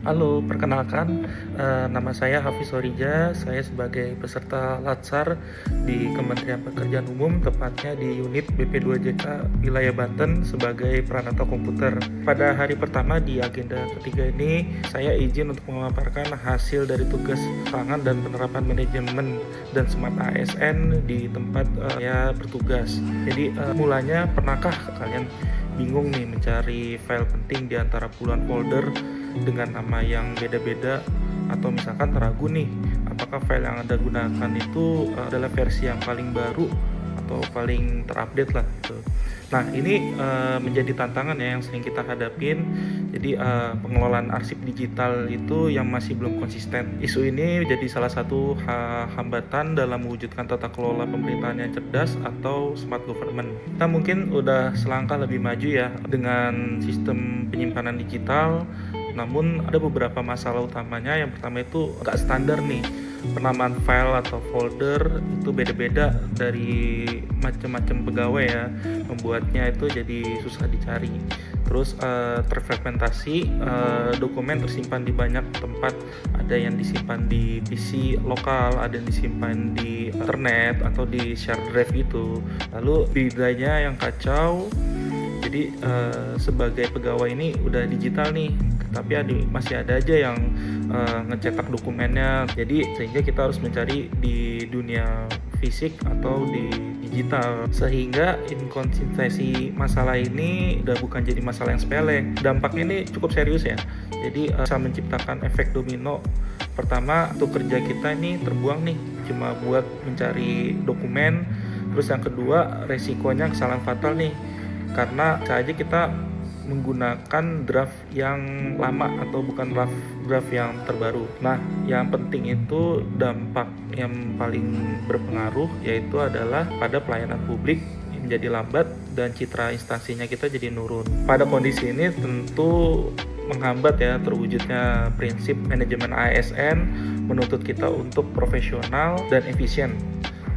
Halo, perkenalkan, nama saya Hafiz Sorija. Saya sebagai peserta Latsar di Kementerian Pekerjaan Umum, tepatnya di unit BP2JK wilayah Banten sebagai peranata komputer. Pada hari pertama di agenda ketiga ini, saya izin untuk memaparkan hasil dari tugas pangan dan penerapan manajemen dan smart ASN di tempat saya bertugas. Jadi, mulanya pernahkah kalian bingung nih mencari file penting di antara puluhan folder dengan nama yang beda-beda, atau misalkan ragu nih apakah file yang Anda gunakan itu adalah versi yang paling baru atau paling terupdate lah gitu. Nah, ini menjadi tantangan ya yang sering kita hadapin. Jadi pengelolaan arsip digital itu yang masih belum konsisten. Isu ini jadi salah satu hambatan dalam mewujudkan tata kelola pemerintahan yang cerdas atau smart government. Kita mungkin udah selangkah lebih maju ya dengan sistem penyimpanan digital. Namun ada beberapa masalah utamanya. Yang pertama itu nggak standar nih, penamaan file atau folder itu beda-beda dari macam-macam pegawai ya, membuatnya itu jadi susah dicari. Terus terfragmentasi, dokumen tersimpan di banyak tempat, ada yang disimpan di PC lokal, ada yang disimpan di internet atau di share drive gitu. Lalu bidanya yang kacau. Jadi sebagai pegawai ini udah digital nih, tapi masih ada aja yang ngecetak dokumennya. Jadi sehingga kita harus mencari di dunia fisik atau di digital, sehingga inkonsistensi masalah ini udah bukan jadi masalah yang sepele. Dampaknya ini cukup serius ya. Jadi bisa menciptakan efek domino. Pertama, untuk kerja kita ini terbuang nih cuma buat mencari dokumen. Terus yang kedua, resikonya kesalahan fatal nih, karena saja kita menggunakan draft yang lama atau bukan draft yang terbaru. Nah, yang penting itu dampak yang paling berpengaruh yaitu adalah pada pelayanan publik menjadi lambat dan citra instansinya kita jadi nurun. Pada kondisi ini tentu menghambat ya terwujudnya prinsip manajemen ASN, menuntut kita untuk profesional dan efisien.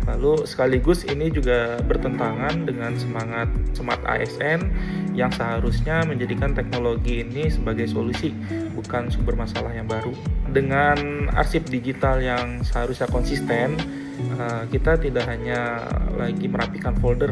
Lalu sekaligus ini juga bertentangan dengan semangat smart ASN yang seharusnya menjadikan teknologi ini sebagai solusi, bukan sumber masalah yang baru. Dengan arsip digital yang seharusnya konsisten, kita tidak hanya lagi merapikan folder,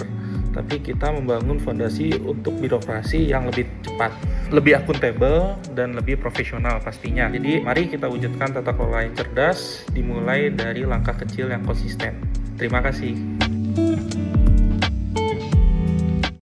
tapi kita membangun fondasi untuk birokrasi yang lebih cepat, lebih akuntabel, dan lebih profesional pastinya. Jadi mari kita wujudkan tata kelola yang cerdas, dimulai dari langkah kecil yang konsisten. Terima kasih.